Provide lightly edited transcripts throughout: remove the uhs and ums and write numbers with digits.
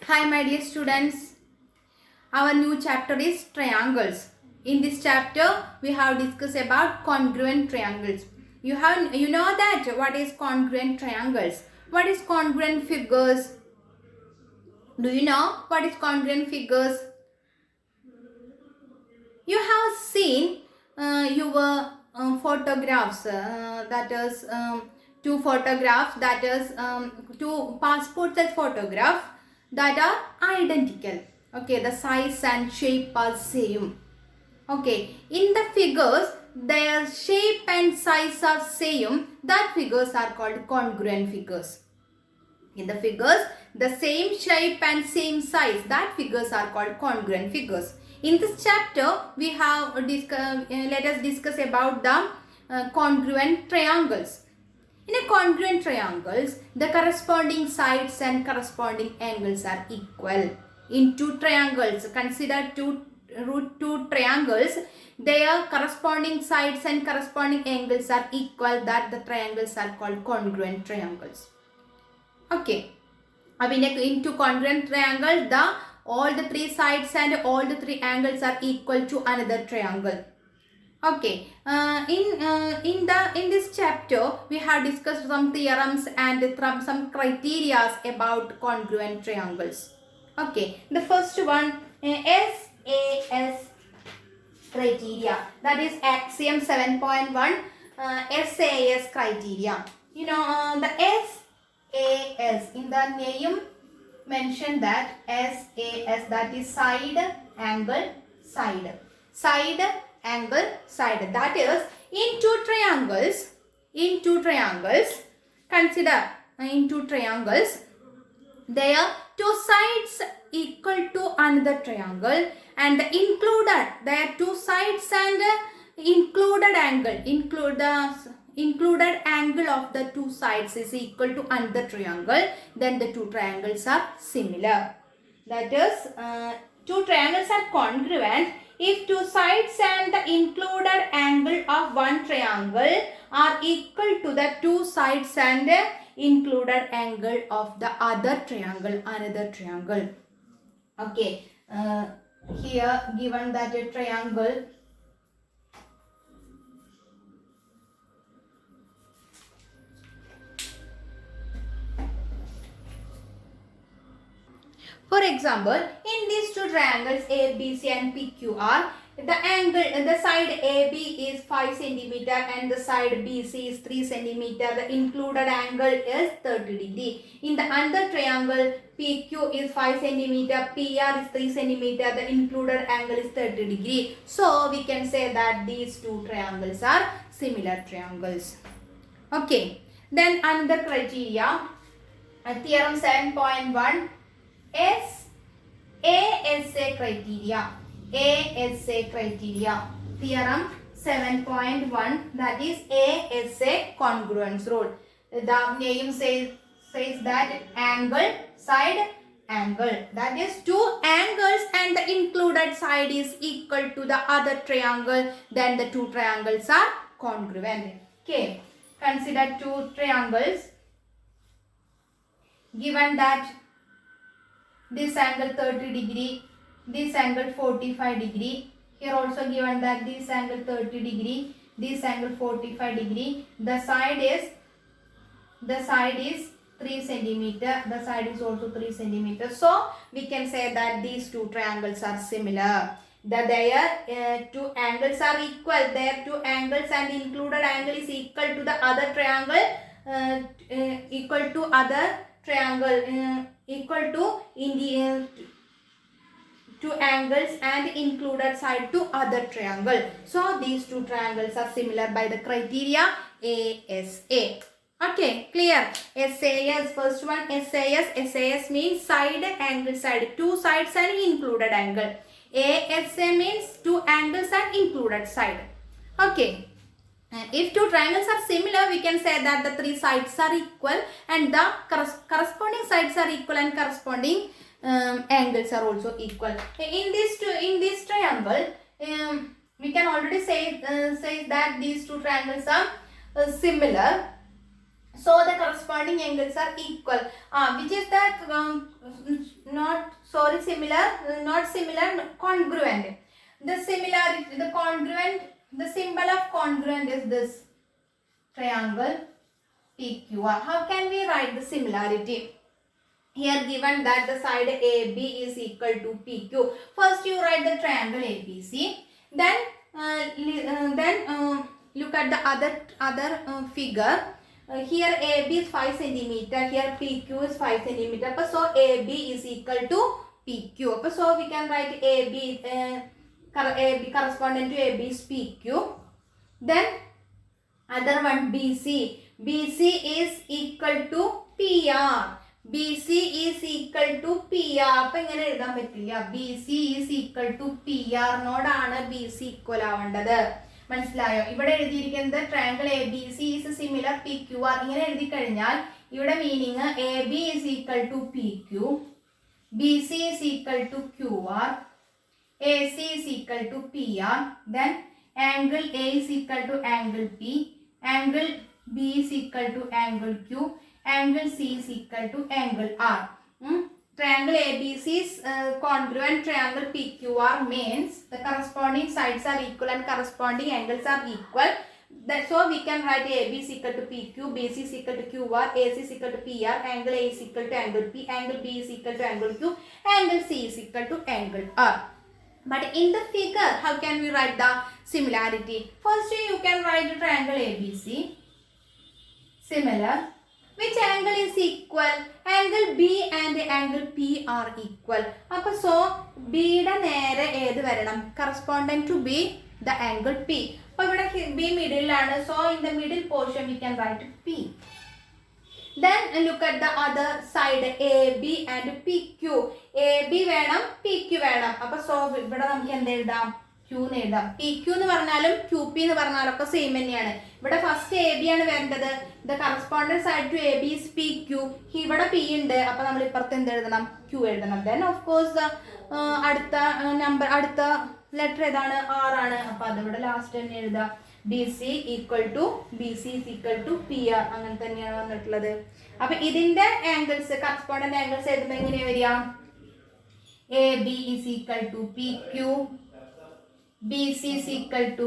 Hi my dear students, our new chapter is triangles. In this chapter we have discussed about congruent triangles. You know that what is congruent triangles? What is congruent figures? Do you know what is congruent figures? You have seen your photographs, that is two photographs, that is two passport size photograph that are identical. Okay, the size and shape are same. Okay, in the figures their shape and size are same. That figures are called congruent figures. In the figures, the same shape and same size, that figures are called congruent figures. In this chapter, we have let us discuss about the congruent triangles. In a congruent triangles, the corresponding sides and corresponding angles are equal. In two triangles, consider two triangles, their corresponding sides and corresponding angles are equal, that the triangles are called congruent triangles. Okay, in two congruent triangles, all the three sides and all the three angles are equal to another triangle. Okay, in this chapter we have discussed some theorems and some criteria about congruent triangles. Okay, the first one, SAS criteria, that is axiom 7.1, SAS criteria. You know, the SAS in the name mention that SAS, that is side angle side, side angle side, that is in two triangles, consider in two triangles, their two sides equal to another triangle and their two sides and included angle of the two sides is equal to another triangle, then the two triangles are similar. That is, two triangles are congruent if two sides and the included angle of one triangle are equal to the two sides and included angle of the other triangle, another triangle. Okay, here given that a triangle For example, in these two triangles ABC and PQR, the side AB is 5 cm and the side BC is 3 cm. The included angle is 30 degree. In the other triangle, PQ is 5 cm, PR is 3 cm. The included angle is 30 degree. So we can say that these two triangles are similar triangles. Okay. Then another criteria, theorem 7.1. ASA criteria. ASA criteria. Theorem 7.1, that is ASA congruence rule. The name says that angle, side, angle. That is two angles and the included side is equal to the other triangle. Then the two triangles are congruent. Okay. Consider two triangles. Given that this angle 30 degree, this angle 45 degree. Here also given that this angle 30 degree, this angle 45 degree. The side is 3 centimeter. The side is also 3 centimeter. So we can say that these two triangles are similar. Their two angles are equal. Their two angles and included angle is equal to the other triangle. Equal to other triangle. Equal to two angles and included side to other triangle. So these two triangles are similar by the criteria ASA. Okay, clear? SAS, first one SAS means side angle side, two sides and included angle. ASA means two angles and included side. Okay. If two triangles are similar, we can say that the three sides are equal and the corresponding sides are equal and corresponding angles are also equal. In this triangle, we can already say that these two triangles are similar. So the corresponding angles are equal. Which is the congruent. The similarity, the congruent, the symbol of congruent is this triangle PQR. How can we write the similarity? Here given that the side AB is equal to PQ. First you write the triangle ABC. Then look at the other figure. Here AB is 5 centimeter. Here PQ is 5 centimeter. So AB is equal to PQ. So we can write AB corresponding to AB is PQ. Then other one BC. BC is equal to PR. BC is equal to PR. അപ്പോൾ ഇങ്ങനെ എഴുതാൻ പറ്റില്ല. BC is equal to PR നോടാണ് BC equal ആവേണ്ടത്. മനസ്സിലായോ? ഇവിടെ എഴുതിയിരിക്കുന്നത് triangle ABC is similar PQR. ഇങ്ങനെ എഴുതി കഴിഞ്ഞാൽ ഇവിടെ meaning AB is equal to PQ, BC is equal to QR, AC is equal to PR, then angle A is equal to angle P, angle B is equal to angle Q, angle C is equal to angle R. Triangle ABC's congruent triangle PQR means the corresponding sides are equal and corresponding angles are equal. So we can write AB is equal to PQ, BC is equal to QR, AC is equal to PR, angle A is equal to angle P, angle B is equal to angle Q, angle C is equal to angle R. But in the figure, how can we write the similarity? First you can write the triangle ABC. Similar. Which angle is equal? Angle B and angle P are equal. So B യുടെ നേരെ ഏത് വരണം? Corresponding to B, the angle P. അപ്പോൾ ഇവിടെ B middle ആണ്. So in the middle portion we can write P. Then look at the other side AB and PQ. AB വേണം, PQ വേണം. അപ്പോൾ so ഇവിടെ നമുക്ക് എന്ത് എഴുതാം? Q എന്ന് എഴുതാം. PQ എന്ന് പറഞ്ഞാലും QP എന്ന് പറഞ്ഞാലും ഒക്കെ സെയിം തന്നെയാണ്. ഇവിടെ ഫസ്റ്റ് AB ആണ് വേണ്ടത്. The corresponding side to AB is PQ. ഇവിടെ P ഉണ്ട്. അപ്പോൾ നമ്മൾ ഇപ്പുറത്ത് എന്ത് എഴുതണം? Q എഴുതണം. Then of course അടുത്ത ലെറ്റർ ഏതാണ്? R ആണ്. അപ്പോൾ അതിവിടെ ലാസ്റ്റ് തന്നെ എഴുതാം. BC equal to BC is equal to PR. അങ്ങനെ തന്നെയാണ് വന്നിട്ടുള്ളത്. അപ്പോൾ ഇതിന്റെ ആംഗിൾസ് corresponding ആംഗിൾസ് എഴുതുമ്പോൾ എങ്ങനെയാണ് വരിക? AB is equal to PQ, BC is equal to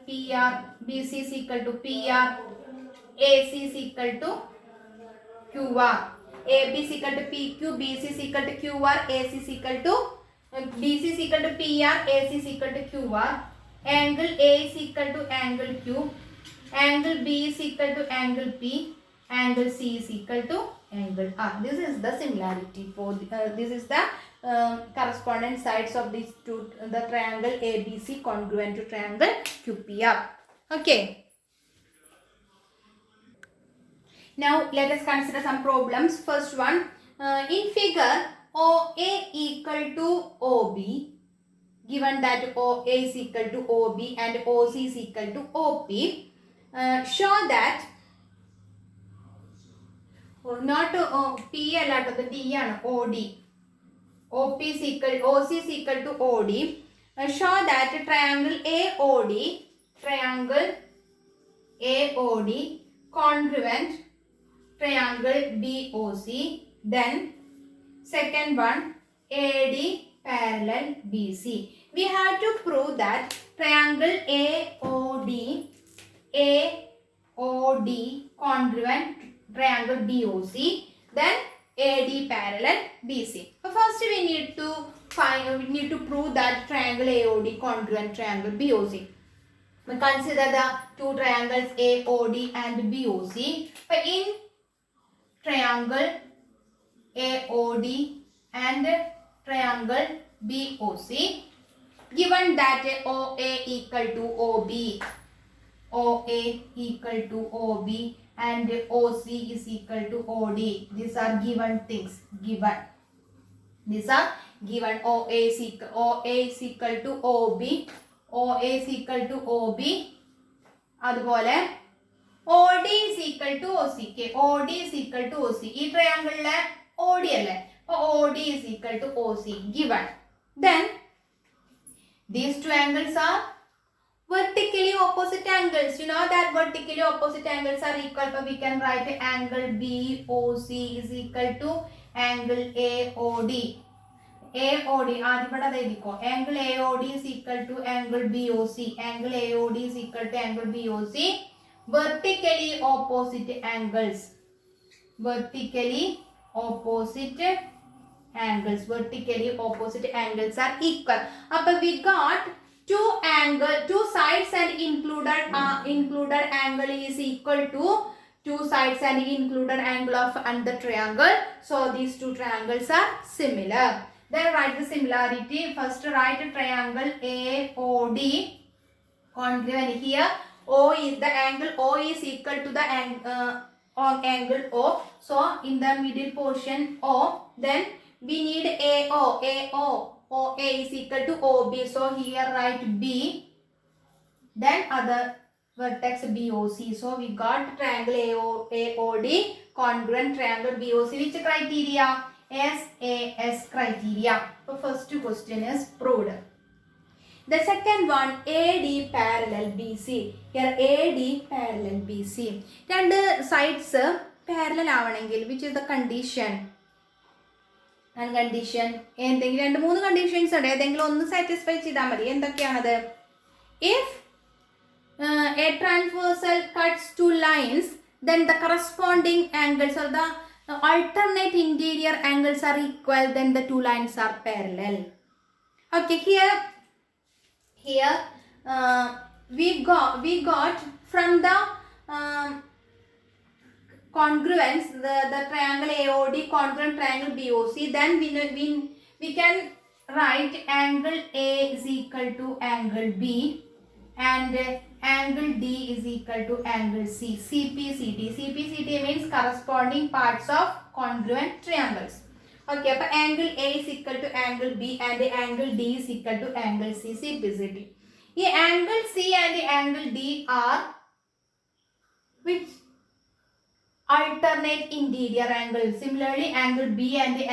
PR, BC is equal to PR, AC is equal to QR, AB is equal to PQ, BC is equal to QR, AC is equal to BC is equal to PR, AC is equal to QR, angle A is equal to angle Q, angle B is equal to angle P, angle C is equal to angle R. This is the similarity for this is the corresponding sides of these two, the triangle ABC congruent to triangle QPR. Okay. Now let us consider some problems. First one, in figure OA equal to OB, given that OA is equal to OB and OC is equal to OP, show that not P alert the D and OD. OC is equal to OD. Show that triangle AOD congruent triangle BOC. Then second one, AD parallel BC. We have to prove that triangle AOD congruent triangle BOC, then AD parallel BC. So first we need to prove that triangle AOD congruent triangle BOC. We consider the two triangles AOD and BOC. But in triangle AOD and triangle BOC, given that OA equal to OB and OC is equal to OD. These are given things. These are given. OA is equal to OB. അതുപോലെ OD is equal to OC. OD is equal to OC. ഈ ട്രയാങ്കിളിലെ OD അല്ലേ? അപ്പോൾ OD is equal to OC given. Then these two angles are vertically opposite angles. You know that vertically opposite angles are equal, but we can write angle BOC is equal to angle AOD. AOD ആദ്യം ഇവിടെ എഴുതിക്കോ. Angle AOD is equal to angle BOC. Angle AOD is equal to angle BOC. Vertically opposite angles. Vertically opposite angles. Vertically opposite angles are equal. Appo we got two sides and included angle is equal to two sides and included angle of the triangle. So these two triangles are similar. Then write the similarity. First write triangle AOD congruent. Here O is the angle O is equal to the angle O. So in the middle portion O, then we need AO. OA is equal to OB. So here write B. Then other vertex BOC. So we got triangle AOD congruent triangle BOC. Which criteria? SAS criteria. So first question is proved. The second one, AD parallel BC. Here AD parallel BC. രണ്ട് sides parallel ആവണമെങ്കിൽ which is the condition? And condition എന്തെങ്കിലും രണ്ട് മൂന്ന് conditions ഉണ്ട്. ഏതെങ്കിലും ഒന്ന് satisfy ചെയ്താൽ മതി. എന്തൊക്കെയാണത്? If a transversal cuts two lines, then the corresponding angles or the alternate interior angles are equal, then the two lines are parallel. Okay, here we got from the congruence the triangle AOD congruent triangle BOC. Then we can write angle A is equal to angle B and angle D is equal to angle C. CPCT means corresponding parts of congruent triangles. Okay, but angle A is equal to angle B and angle D is equal to angle C. CPCT. The angle C and the angle D are which alternate interior angles. Similarly, angle B and the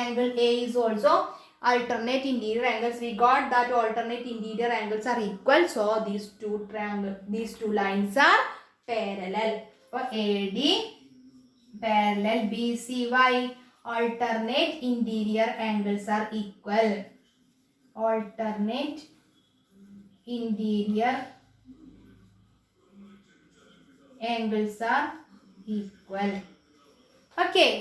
angle A is also alternate interior angles. We got that alternate interior angles are equal. So these two lines are parallel. For AD parallel BCY, alternate interior angles are equal. Alternate interior angles are equal. Okay.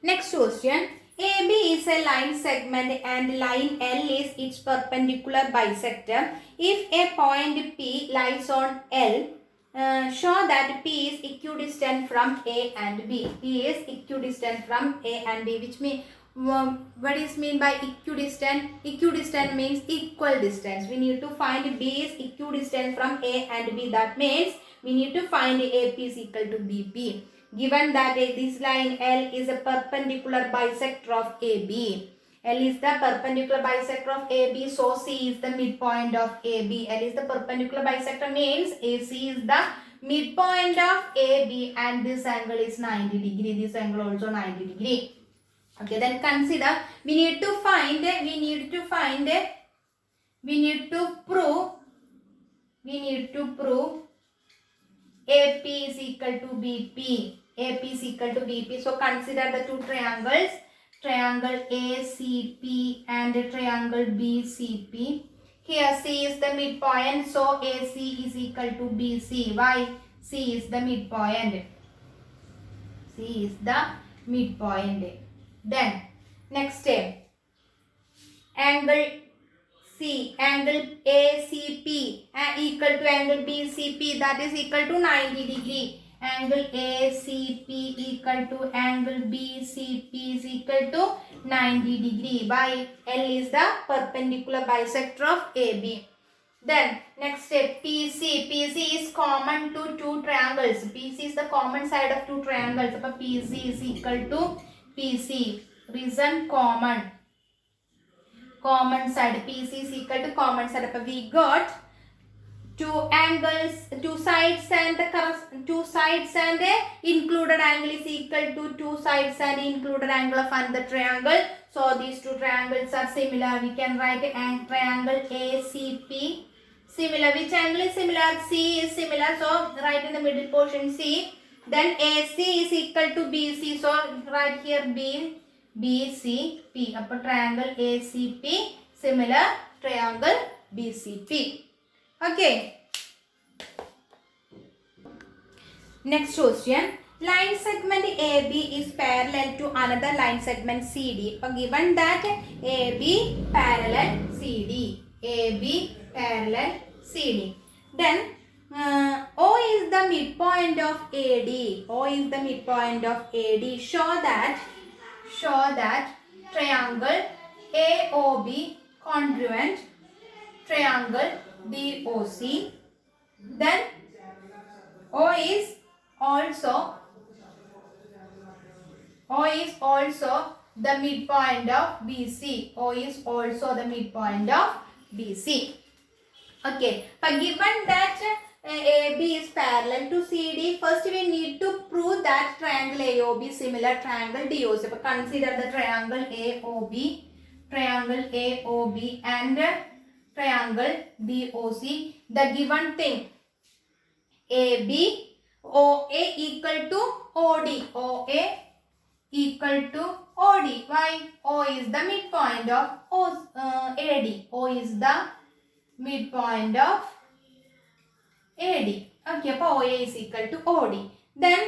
Next question. AB is a line segment and line L is its perpendicular bisector. If a point P lies on L, show that P is equidistant from A and B. P is equidistant from A and B, which means what is mean by equidistant? Equidistant means equal distance. We need to find B is equidistant from A and B. That means we need to find AP is equal to BP. Given that this line L is a perpendicular bisector of AB. L is the perpendicular bisector of AB, so C is the midpoint of AB. L is the perpendicular bisector means AC is the midpoint of AB and this angle is 90 degree. This angle also 90 degree. Okay, then consider we need to prove AP is equal to BP. AP is equal to BP. So consider the two triangles, triangle ACP and triangle BCP. Here C is the midpoint, so AC is equal to BC. Why? C is the midpoint. C is the midpoint. Then next step, angle C, angle ACP equal to angle BCP, that is equal to 90 degree. Angle ACP equal to angle BCP is equal to 90 degree. By L is the perpendicular bisector of AB. Then next step, PC. PC is common to two triangles. PC is the common side of two triangles. So PC is equal to PC. Reason common side. PC is equal to common side. We got two angles, two sides and the included angle is equal to two sides and included angle of another triangle. So these two triangles are similar. We can write a triangle ACP. Similar. Which angle is similar? C is similar. So write in the middle portion C. Then AC is equal to BC. So write here BCP. Upper triangle ACP. Similar triangle BCP. Okay. Next question. Line segment AB is parallel to another line segment CD. Given that AB parallel CD. AB parallel CD. Then O is the midpoint of AD. O is the midpoint of AD. Show that triangle AOB congruent triangle DOC. Then O is also the midpoint of BC. O is also the midpoint of BC. Okay. But given that AB is parallel to CD, first we need to prove that triangle AOB similar triangle DOC. But consider the triangle AOB and triangle DOC. The given thing AB OA equal to OD. OA equal to OD. Why? O is the midpoint of AD. O is the midpoint of AD. Okay, so OA is equal to OD. Then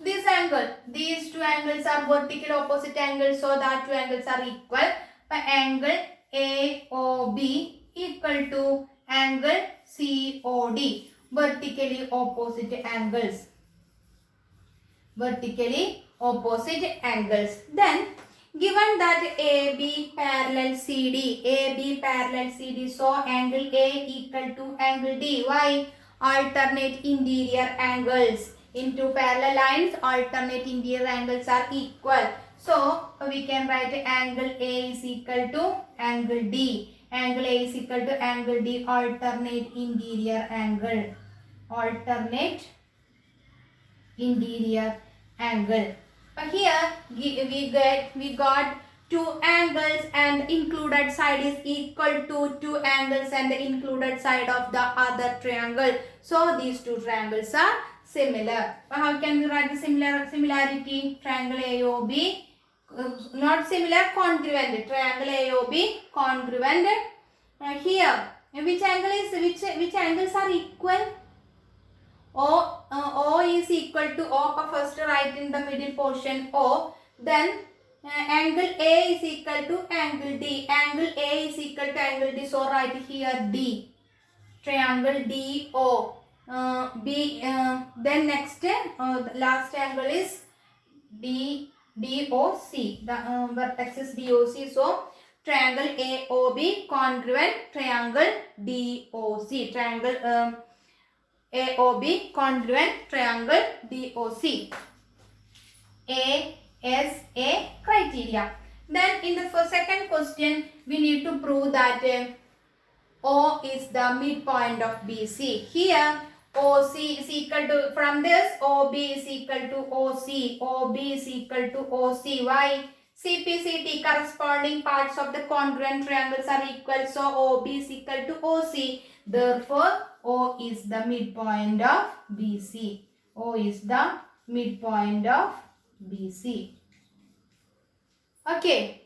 this angle, these two angles are vertical opposite angles, so that two angles are equal. But angle AOB equal to angle COD. Vertically opposite angles. Then given that AB parallel CD, so angle A equal to angle D. Why? Alternate interior angles. In two parallel lines, alternate interior angles are equal. So we can write angle A is equal to angle D. Angle A is equal to angle D, alternate interior angle. Here we got two angles and included side is equal to two angles and the included side of the other triangle. So these two triangles are similar. How can we write the similarity? Triangle AOB, not similar, congruent. Triangle AOB congruent. Here which angles are equal? O is equal to O. First write in the middle portion O. Then angle A is equal to angle D. Angle A is equal to angle D. So write here D. Triangle DO. Then next the last angle is DOC. The vertex is DOC. So triangle AOB congruent triangle DOC. Triangle AOB congruent triangle DOC. ASA criteria. Then in the second question we need to prove that O is the midpoint of BC. Here OC is equal to, from this OB is equal to OC. OB is equal to OC. Why? CPCT corresponding parts of the congruent triangles are equal. So OB is equal to OC. Therefore O is the midpoint of BC. O is the midpoint of BC. Okay.